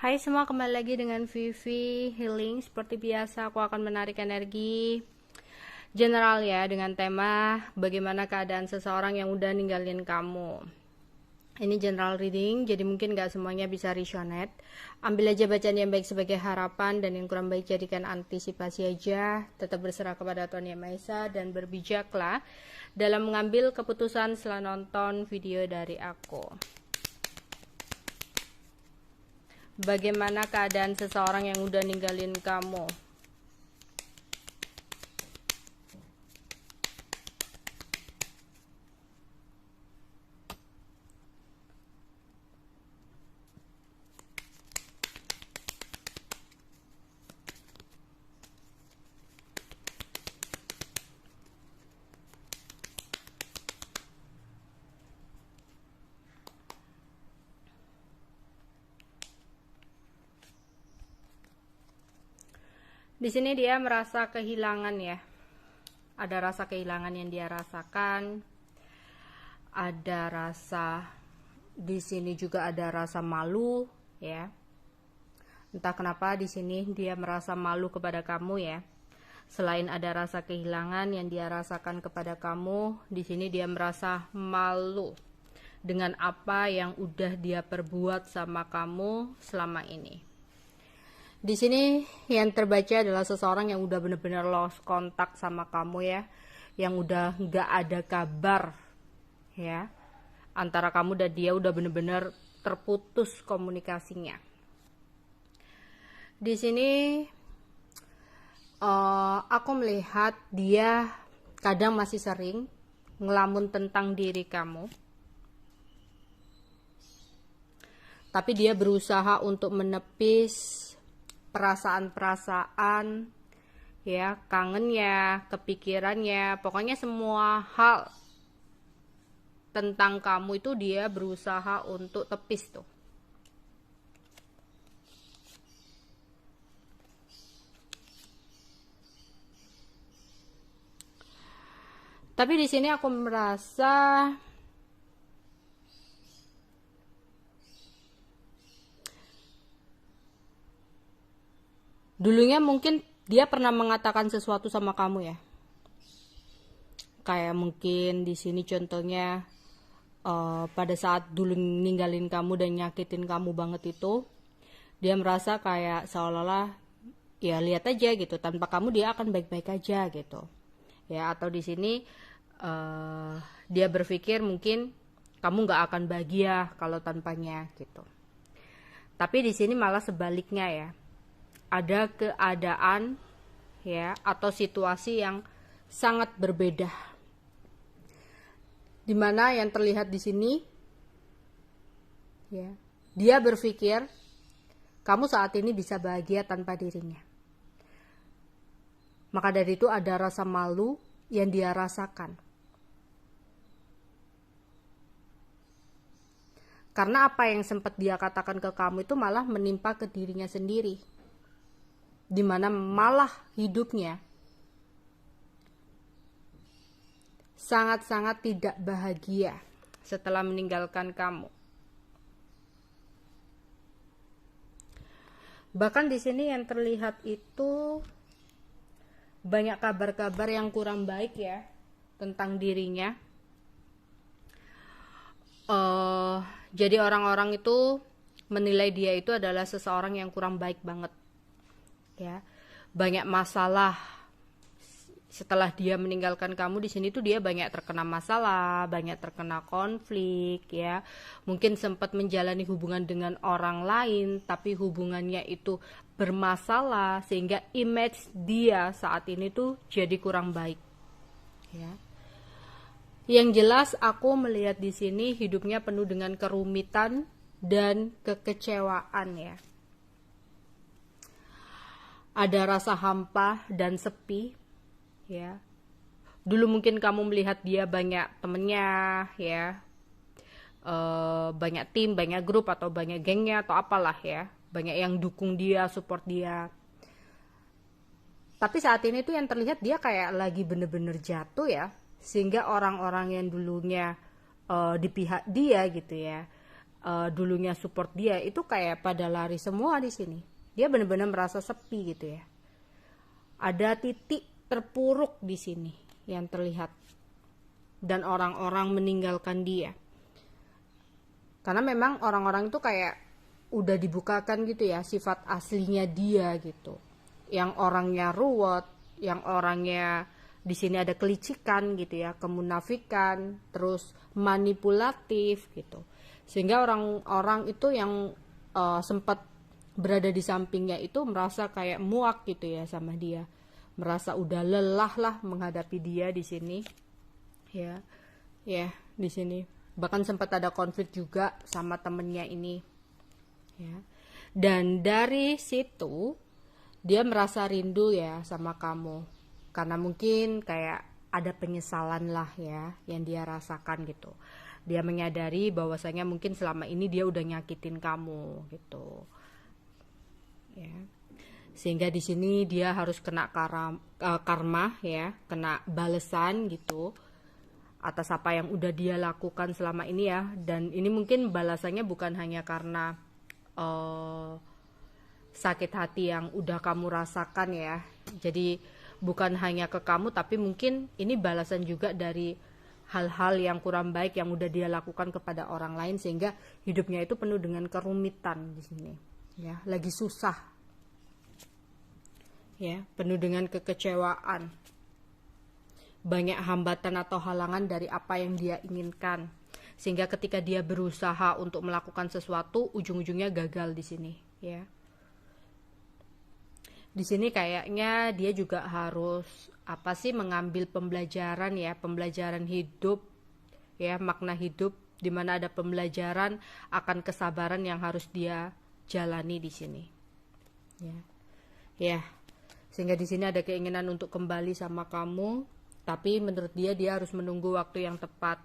Hai semua, kembali lagi dengan Vivi Healing. Seperti biasa aku akan menarik energi general ya, dengan tema bagaimana keadaan seseorang yang udah ninggalin kamu. Ini general reading, jadi mungkin gak semuanya bisa resonate. Ambil aja bacaan yang baik sebagai harapan, dan yang kurang baik jadikan antisipasi aja. Tetap berserah kepada Tuhan Yang Maha Esa dan berbijaklah dalam mengambil keputusan setelah nonton video dari aku. Bagaimana keadaan seseorang yang udah ninggalin kamu? Di sini dia merasa kehilangan ya. Ada rasa kehilangan yang dia rasakan. Ada rasa, di sini juga ada rasa malu ya. Entah kenapa di sini dia merasa malu kepada kamu ya. Selain ada rasa kehilangan yang dia rasakan kepada kamu, di sini dia merasa malu dengan apa yang udah dia perbuat sama kamu selama ini. Di sini yang terbaca adalah seseorang yang udah bener-bener lost kontak sama kamu ya, yang udah nggak ada kabar ya, antara kamu dan dia udah bener-bener terputus komunikasinya. Di sini aku melihat dia kadang masih sering ngelamun tentang diri kamu, tapi dia berusaha untuk menepis perasaan-perasaan ya, kangennya, kepikirannya, pokoknya semua hal tentang kamu itu dia berusaha untuk tepis tuh. Tapi di sini aku merasa dulunya mungkin dia pernah mengatakan sesuatu sama kamu ya. Kayak mungkin di sini contohnya pada saat dulu ninggalin kamu dan nyakitin kamu banget itu, dia merasa kayak seolah-olah ya lihat aja gitu, tanpa kamu dia akan baik-baik aja gitu. Ya, atau di sini dia berpikir mungkin kamu nggak akan bahagia kalau tanpanya gitu. Tapi di sini malah sebaliknya ya. Ada keadaan ya atau situasi yang sangat berbeda, dimana yang terlihat di sini ya, dia berpikir kamu saat ini bisa bahagia tanpa dirinya. Maka dari itu ada rasa malu yang dia rasakan, karena apa yang sempat dia katakan ke kamu itu malah menimpa ke dirinya sendiri, dimana malah hidupnya sangat-sangat tidak bahagia setelah meninggalkan kamu. Bahkan di sini yang terlihat itu banyak kabar-kabar yang kurang baik ya tentang dirinya. Jadi orang-orang itu menilai dia itu adalah seseorang yang kurang baik banget. Ya, banyak masalah setelah dia meninggalkan kamu. Di sini tuh dia banyak terkena masalah, banyak terkena konflik ya. Mungkin sempat menjalani hubungan dengan orang lain, tapi hubungannya itu bermasalah sehingga image dia saat ini tuh jadi kurang baik. Ya. Yang jelas aku melihat di sini hidupnya penuh dengan kerumitan dan kekecewaan ya. Ada rasa hampa dan sepi ya. Dulu mungkin kamu melihat dia banyak temennya ya, banyak tim, banyak grup, atau banyak gengnya atau apalah ya, banyak yang dukung dia, support dia. Tapi saat ini tuh yang terlihat dia kayak lagi bener-bener jatuh ya, sehingga orang-orang yang dulunya di pihak dia gitu ya, dulunya support dia itu kayak pada lari semua di sini. Dia benar-benar merasa sepi gitu ya. Ada titik terpuruk di sini yang terlihat, dan orang-orang meninggalkan dia. Karena memang orang-orang itu kayak udah dibukakan gitu ya sifat aslinya dia gitu. Yang orangnya ruwet, yang orangnya di sini ada kelicikan gitu ya, kemunafikan, terus manipulatif gitu. Sehingga orang-orang itu yang sempat berada di sampingnya itu merasa kayak muak gitu ya sama dia. Merasa udah lelah lah menghadapi dia di sini. Ya. Ya, di sini. Bahkan sempat ada konflik juga sama temennya ini. Ya. Dan dari situ dia merasa rindu ya sama kamu, karena mungkin kayak ada penyesalan lah ya yang dia rasakan gitu. Dia menyadari bahwasanya mungkin selama ini dia udah nyakitin kamu gitu ya, sehingga di sini dia harus kena karma ya, kena balesan gitu atas apa yang udah dia lakukan selama ini ya. Dan ini mungkin balasannya bukan hanya karena sakit hati yang udah kamu rasakan ya, jadi bukan hanya ke kamu, tapi mungkin ini balasan juga dari hal-hal yang kurang baik yang udah dia lakukan kepada orang lain, sehingga hidupnya itu penuh dengan kerumitan di sini ya, lagi susah ya, penuh dengan kekecewaan, banyak hambatan atau halangan dari apa yang dia inginkan, sehingga ketika dia berusaha untuk melakukan sesuatu ujung-ujungnya gagal di sini ya. Di sini kayaknya dia juga harus mengambil pembelajaran ya, pembelajaran hidup ya, makna hidup, di mana ada pembelajaran akan kesabaran yang harus dia jalani di sini ya. Ya, sehingga di sini ada keinginan untuk kembali sama kamu, tapi menurut dia harus menunggu waktu yang tepat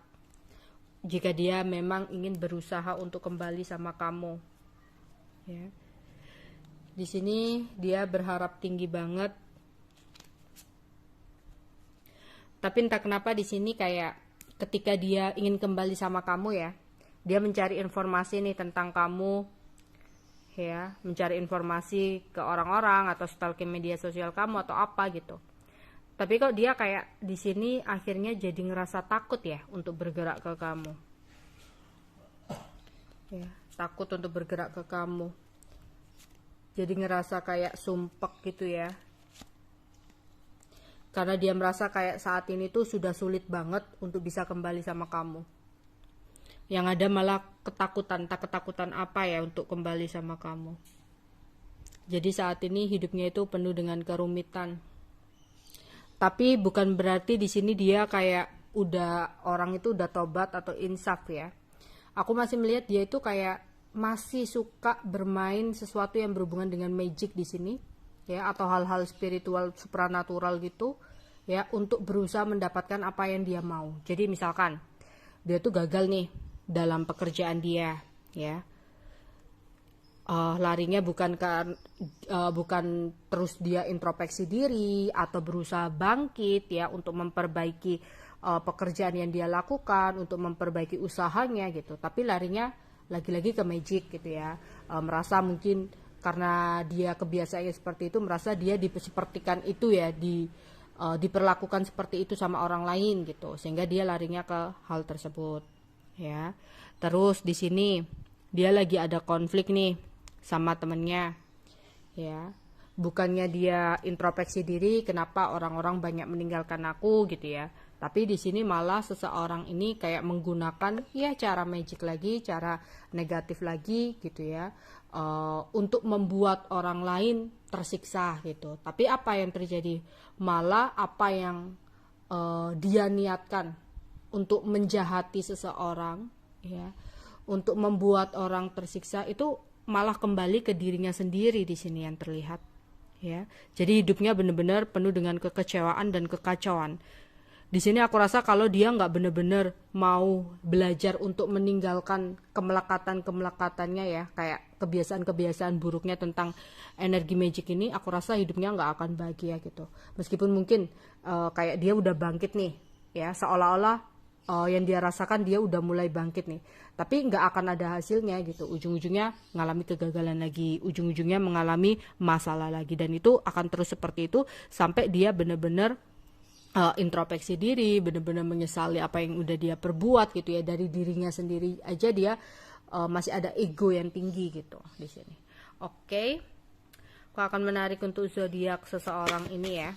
jika dia memang ingin berusaha untuk kembali sama kamu ya. Di sini dia berharap tinggi banget. Tapi entah kenapa di sini kayak ketika dia ingin kembali sama kamu ya, dia mencari informasi nih tentang kamu ya, mencari informasi ke orang-orang atau stalking media sosial kamu atau apa gitu. Tapi kok dia kayak di sini akhirnya jadi ngerasa takut ya untuk bergerak ke kamu. Ya, takut untuk bergerak ke kamu. Jadi ngerasa kayak sumpek gitu ya. Karena dia merasa kayak saat ini tuh sudah sulit banget untuk bisa kembali sama kamu. Yang ada malah ketakutan, tak ketakutan apa ya untuk kembali sama kamu. Jadi saat ini hidupnya itu penuh dengan kerumitan. Tapi bukan berarti di sini dia kayak orang itu udah tobat atau insaf ya. Aku masih melihat dia itu kayak masih suka bermain sesuatu yang berhubungan dengan magic di sini ya, atau hal-hal spiritual supranatural gitu ya, untuk berusaha mendapatkan apa yang dia mau. Jadi misalkan dia tuh gagal nih dalam pekerjaan dia ya, larinya bukan terus dia introspeksi diri atau berusaha bangkit ya untuk memperbaiki pekerjaan yang dia lakukan, untuk memperbaiki usahanya gitu, tapi larinya lagi-lagi ke magic gitu ya. Merasa mungkin karena dia kebiasaannya seperti itu, merasa dia disepertikan itu ya, diperlakukan seperti itu sama orang lain gitu, sehingga dia larinya ke hal tersebut ya. Terus di sini dia lagi ada konflik nih sama temennya ya. Bukannya dia introspeksi diri, kenapa orang-orang banyak meninggalkan aku gitu ya, tapi di sini malah seseorang ini kayak menggunakan ya cara magic lagi, cara negatif lagi gitu ya, untuk membuat orang lain tersiksa gitu. Tapi apa yang terjadi? Malah apa yang dia niatkan untuk menjahati seseorang ya, untuk membuat orang tersiksa, itu malah kembali ke dirinya sendiri di sini yang terlihat ya. Jadi hidupnya benar-benar penuh dengan kekecewaan dan kekacauan. Di sini aku rasa kalau dia nggak benar-benar mau belajar untuk meninggalkan kemelekatan-kemelekatannya ya, kayak kebiasaan-kebiasaan buruknya tentang energi magic ini, aku rasa hidupnya nggak akan bahagia gitu. Meskipun mungkin kayak dia udah bangkit nih ya, seolah-olah yang dia rasakan dia udah mulai bangkit nih, tapi nggak akan ada hasilnya gitu, ujung-ujungnya ngalami kegagalan lagi, ujung-ujungnya mengalami masalah lagi, dan itu akan terus seperti itu sampai dia bener-bener introspeksi diri, bener-bener menyesali apa yang udah dia perbuat gitu ya. Dari dirinya sendiri aja dia masih ada ego yang tinggi gitu di sini. Oke, aku akan menarik untuk zodiak seseorang ini ya.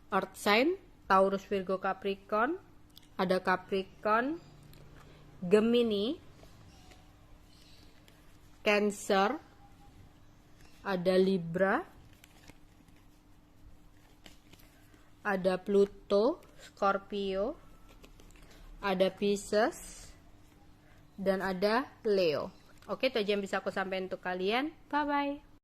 Earth sign, Taurus, Virgo, Capricorn. Ada Capricorn, Gemini, Cancer, ada Libra, ada Pluto, Scorpio, ada Pisces, dan ada Leo. Oke, itu aja yang bisa aku sampaikan untuk kalian. Bye bye.